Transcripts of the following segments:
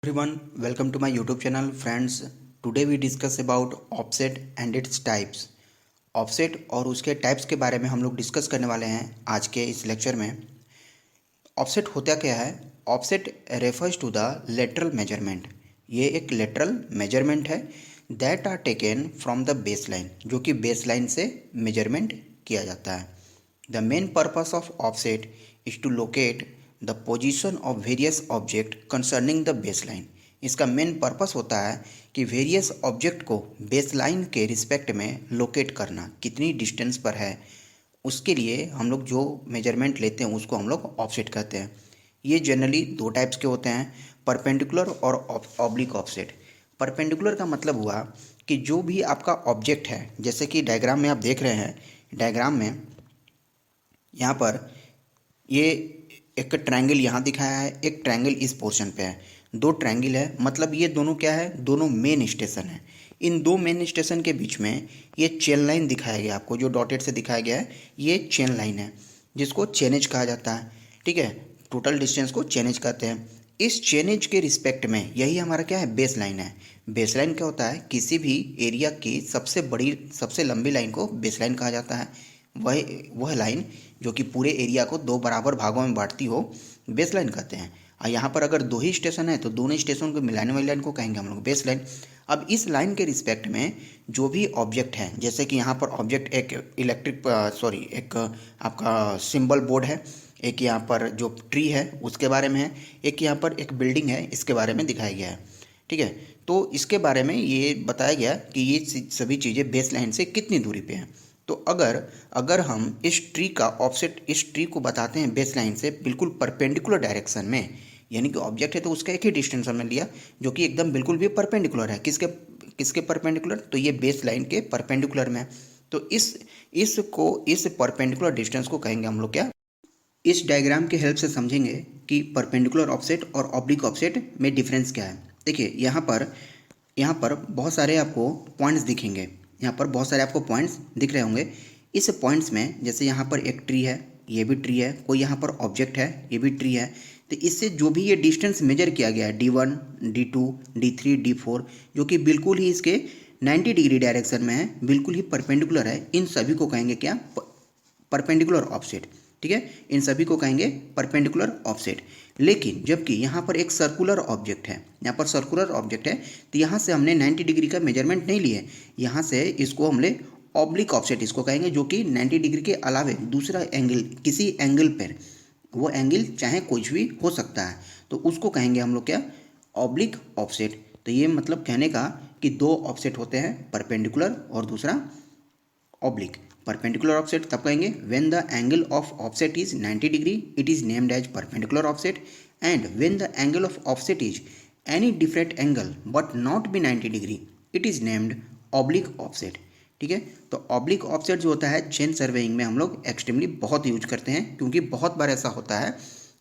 Everyone, welcome to my YouTube channel. Friends, today we discuss about offset and its types. Offset और उसके types के बारे में हम लोग डिस्कस करने वाले हैं आज के इस लेक्चर में। ऑफसेट होता क्या है? Offset refers to the lateral measurement. ये एक लेटरल मेजरमेंट है that are taken from the base line, जो कि बेस लाइन से मेजरमेंट किया जाता है। The main purpose of offset is to locate the position of various object concerning the base line. इसका मेन पर्पस होता है कि वेरियस ऑब्जेक्ट को बेस लाइन के रिस्पेक्ट में लोकेट करना, कितनी डिस्टेंस पर है, उसके लिए हम लोग जो मेजरमेंट लेते हैं उसको हम लोग ऑफसेट कहते हैं। ये जनरली दो टाइप्स के होते हैं, परपेंडिकुलर और ऑब्लिक ऑफसेट। परपेंडिकुलर का मतलब हुआ कि जो भी आपका ऑब्जेक्ट है, जैसे कि डायग्राम में आप देख रहे हैं, डायग्राम में यहाँ पर ये एक ट्रायंगल यहाँ दिखाया है, एक ट्रायंगल इस पोर्शन पे है, दो ट्रायंगल है, मतलब ये दोनों क्या है? दोनों मेन स्टेशन है। इन दो मेन स्टेशन के बीच में ये चेन लाइन दिखाया गया, आपको जो डॉटेड से दिखाया गया है ये चेन लाइन है, जिसको चेनेज कहा जाता है। ठीक है, टोटल डिस्टेंस को चेनेज कहते हैं। इस चेनेज के रिस्पेक्ट में यही हमारा क्या है? बेस लाइन है। बेस लाइन क्या होता है? किसी भी एरिया की सबसे बड़ी, सबसे लंबी लाइन को बेस लाइन कहा जाता है। वह लाइन जो कि पूरे एरिया को दो बराबर भागों में बांटती हो, बेस लाइन कहते हैं। और यहाँ पर अगर दो ही स्टेशन है तो दोनों स्टेशन को मिलाने वाली लाइन को कहेंगे हम लोग बेस लाइन। अब इस लाइन के रिस्पेक्ट में जो भी ऑब्जेक्ट है, जैसे कि यहाँ पर ऑब्जेक्ट एक आपका सिंबल बोर्ड है, एक यहाँ पर जो ट्री है उसके बारे में है, एक यहाँ पर एक बिल्डिंग है, इसके बारे में दिखाया गया है। ठीक है, तो इसके बारे में ये बताया गया कि ये सभी चीज़ें बेस लाइन से कितनी दूरी पे हैं। तो अगर हम इस ट्री का ऑफसेट, इस ट्री को बताते हैं बेस लाइन से बिल्कुल परपेंडिकुलर डायरेक्शन में, यानी कि ऑब्जेक्ट है तो उसका एक ही डिस्टेंस हमने लिया जो कि एकदम बिल्कुल भी परपेंडिकुलर है। किसके किसके परपेंडिकुलर? तो ये बेस लाइन के परपेंडिकुलर में है। तो इस परपेंडिकुलर डिस्टेंस को कहेंगे हम लोग क्या? इस डायग्राम के हेल्प से समझेंगे कि परपेंडिकुलर ऑफसेट और ऑब्लिक ऑफसेट में डिफरेंस क्या है। देखिए यहाँ पर बहुत सारे आपको पॉइंट्स दिखेंगे, यहाँ पर बहुत सारे आपको पॉइंट्स दिख रहे होंगे। इस पॉइंट्स में जैसे यहाँ पर एक ट्री है, ये भी ट्री है, कोई यहाँ पर ऑब्जेक्ट है, ये भी ट्री है। तो इससे जो भी ये डिस्टेंस मेजर किया गया है D1, D2, D3, D4, जो कि बिल्कुल ही इसके 90 डिग्री डायरेक्शन में है, बिल्कुल ही परपेंडिकुलर है, इन सभी को कहेंगे क्या? Perpendicular offset. ठीक है, इन सभी को कहेंगे परपेंडिकुलर ऑफसेट। लेकिन जबकि यहाँ पर एक सर्कुलर ऑब्जेक्ट है, यहाँ पर सर्कुलर ऑब्जेक्ट है, तो यहाँ से हमने 90 डिग्री का मेजरमेंट नहीं लिए, यहाँ से इसको हमने ऑब्लिक ऑफसेट इसको कहेंगे, जो कि 90 डिग्री के अलावे दूसरा एंगल, किसी एंगल पर, वो एंगल चाहे कुछ भी हो सकता है, तो उसको कहेंगे हम लोग क्या? Oblique offset. तो ये मतलब कहने का कि दो ऑफसेट होते हैं, परपेंडिकुलर और दूसरा ऑब्लिक। परपेंडिकुलर ऑफसेट तब कहेंगे when the angle of offset is 90 degree, it is named as perpendicular offset, and when the angle of offset is any different angle but not be 90 degree, it is named oblique offset. ठीक है, तो oblique offset जो होता है chain surveying में हम लोग extremely बहुत यूज करते हैं, क्योंकि बहुत बार ऐसा होता है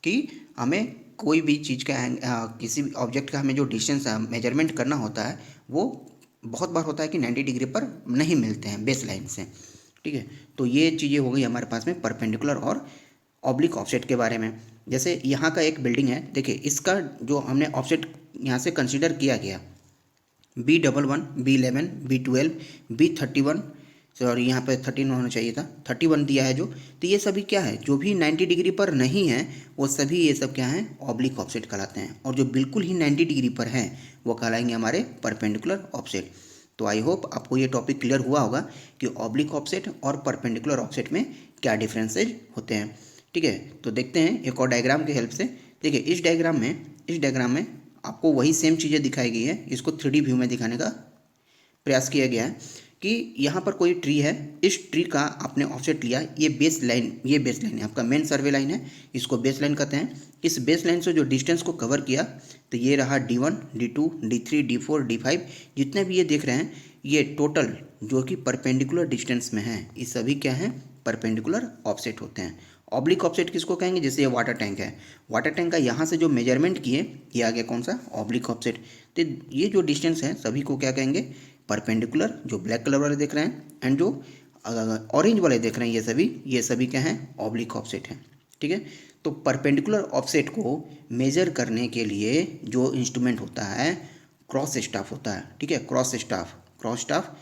कि हमें कोई भी चीज़ का किसी भी ऑब्जेक्ट का हमें जो डिस्टेंस मेजरमेंट करना होता है, वो बहुत बार होता है कि 90 डिग्री पर नहीं मिलते हैं बेस लाइन से। ठीक है, तो ये चीज़ें हो गई हमारे पास में परपेंडिकुलर और ऑब्लिक ऑफसेट के बारे में। जैसे यहाँ का एक बिल्डिंग है, देखिए इसका जो हमने ऑफसेट यहाँ से कंसीडर किया गया, B11, B11, B12, B31, sorry यहाँ पे 13 होना चाहिए था, 31 दिया है जो, तो ये सभी क्या है? जो भी 90 डिग्री पर नहीं है वो सभी ये सब क्या हैं? ऑब्लिक ऑफसेट कहलाते हैं। और जो बिल्कुल ही 90 डिग्री पर हैं वो कहलाएंगे हमारे परपेंडिकुलर ऑफसेट। तो आई होप आपको ये टॉपिक क्लियर हुआ होगा कि ऑब्लिक ऑफसेट और परपेंडिकुलर ऑफसेट में क्या डिफरेंसेज होते हैं। ठीक है, तो देखते हैं एक और डायग्राम के हेल्प से। देखिए इस डायग्राम में आपको वही सेम चीज़ें दिखाई गई है, इसको 3D व्यू में दिखाने का प्रयास किया गया है कि यहाँ पर कोई ट्री है, इस ट्री का आपने ऑफसेट लिया, ये बेस लाइन है, आपका मेन सर्वे लाइन है, इसको बेस लाइन कहते हैं। इस बेस लाइन से जो डिस्टेंस को कवर किया, तो ये रहा D1, D2, D3, D4, D5, जितने भी ये देख रहे हैं, ये टोटल जो कि परपेंडिकुलर डिस्टेंस में है, ये सभी क्या हैं? परपेंडिकुलर ऑफसेट होते हैं। ऑब्लिक ऑफसेट किसको कहेंगे? जैसे ये वाटर टैंक है, वाटर टैंक का यहाँ से जो मेजरमेंट किए, ये आ गया कौन सा? Oblique offset. तो ये जो डिस्टेंस है सभी को क्या कहेंगे? परपेंडिकुलर, जो ब्लैक कलर वाले देख रहे हैं, एंड जो ऑरेंज वाले देख रहे हैं, ये सभी क्या हैं? ऑब्लिक ऑफसेट हैं। ठीक है, तो परपेंडिकुलर ऑफसेट को मेजर करने के लिए जो इंस्ट्रूमेंट होता है क्रॉस स्टाफ होता है, ठीक है। क्रॉस स्टाफ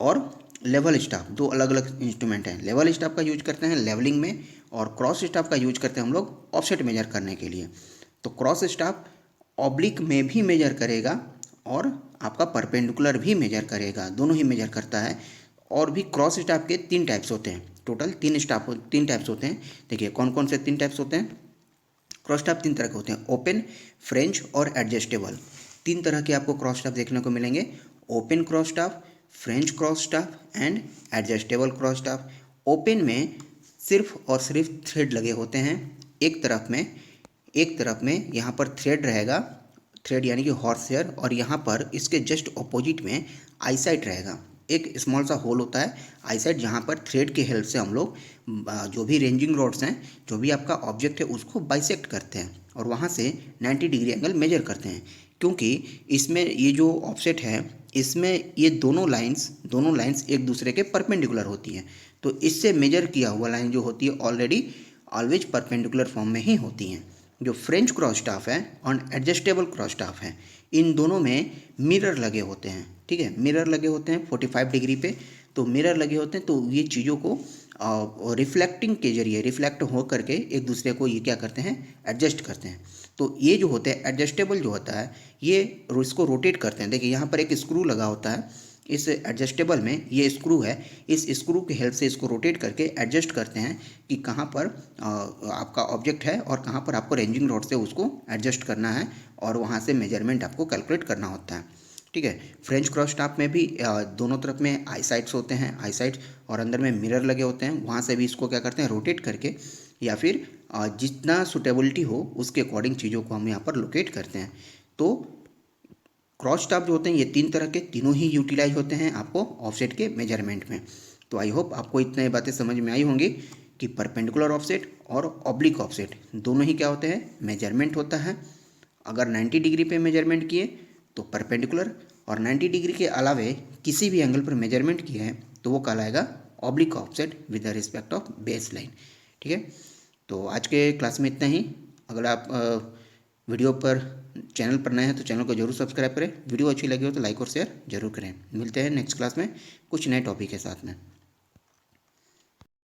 और लेवल स्टाफ दो अलग अलग इंस्ट्रूमेंट हैं। लेवल स्टाफ का यूज करते हैं लेवलिंग में और क्रॉस स्टाफ का यूज करते हैं हम लोग ऑफसेट मेजर करने के लिए। तो क्रॉस स्टाफ ऑब्लिक में भी मेजर करेगा और आपका परपेंडिकुलर भी मेजर करेगा, दोनों ही मेजर करता है। और भी क्रॉस स्टाफ के 3 टाइप्स होते हैं, टोटल 3 टाइप्स होते हैं। देखिए कौन कौन से 3 टाइप्स होते हैं। क्रॉस स्टाफ 3 तरह के होते हैं, ओपन, फ्रेंच और एडजस्टेबल। 3 तरह के आपको क्रॉस स्टाफ देखने को मिलेंगे, open cross staff, French cross staff and adjustable cross staff. Open में सिर्फ और सिर्फ थ्रेड लगे होते हैं एक तरफ में यहाँ पर थ्रेड रहेगा, थ्रेड यानी कि हॉर्स हेयर, और यहाँ पर इसके जस्ट ऑपोजिट में आईसाइट रहेगा। एक स्मॉल सा होल होता है आईसाइट, जहाँ पर थ्रेड के हेल्प से हम लोग जो भी रेंजिंग रॉड्स हैं, जो भी आपका ऑब्जेक्ट है उसको बाइसेक्ट करते हैं और वहाँ से 90 डिग्री एंगल मेजर करते हैं। क्योंकि इसमें ये जो ऑफसेट है इसमें ये दोनों लाइंस एक दूसरे के परपेंडिकुलर होती हैं। तो इससे मेजर किया हुआ लाइन जो होती है ऑलवेज परपेंडिकुलर फॉर्म में ही होती हैं। जो फ्रेंच क्रॉस स्टाफ है और एडजस्टेबल क्रॉस स्टाफ है, इन दोनों में मिरर लगे होते हैं, ठीक है। मिरर लगे होते हैं 45 डिग्री पे। तो मिरर लगे होते हैं तो ये चीज़ों को रिफ्लेक्टिंग के जरिए रिफ्लेक्ट हो करके एक दूसरे को ये क्या करते हैं, एडजस्ट करते हैं। तो ये जो होते हैं एडजस्टेबल जो होता है ये इसको रोटेट करते हैं। देखिए यहाँ पर एक स्क्रू लगा होता है, इस एडजस्टेबल में ये स्क्रू है, इस स्क्रू की हेल्प से इसको रोटेट करके एडजस्ट करते हैं कि कहाँ पर आपका ऑब्जेक्ट है और कहाँ पर आपको रेंजिंग रॉड से उसको एडजस्ट करना है और वहाँ से मेजरमेंट आपको कैलकुलेट करना होता है, ठीक है। फ्रेंच क्रॉस स्टाफ में भी दोनों तरफ में आईसाइट्स होते हैं, आईसाइट्स और अंदर में मिरर लगे होते हैं, वहाँ से भी इसको क्या करते हैं, रोटेट करके या फिर जितना सुटेबिलिटी हो उसके अकॉर्डिंग चीज़ों को हम यहाँ पर लोकेट करते हैं। तो क्रॉस स्टाफ जो होते हैं ये 3 तरह के, तीनों ही यूटिलाइज होते हैं आपको ऑफसेट के मेजरमेंट में। तो आई होप आपको इतने बातें समझ में आई होंगी कि परपेंडिकुलर ऑफसेट और ऑब्लिक ऑफसेट दोनों ही क्या होते हैं, मेजरमेंट होता है। अगर 90 डिग्री पे मेजरमेंट किए तो परपेंडिकुलर, और 90 डिग्री के अलावे किसी भी एंगल पर मेजरमेंट किए हैं तो वो कहलाएगा oblique offset with the respect of base line, ठीक है। तो आज के क्लास में इतना ही। अगर आप वीडियो पर चैनल पर नए हैं तो चैनल को जरूर सब्सक्राइब करें, वीडियो अच्छी लगी हो तो लाइक और शेयर जरूर करें। मिलते हैं नेक्स्ट क्लास में कुछ नए टॉपिक के साथ में।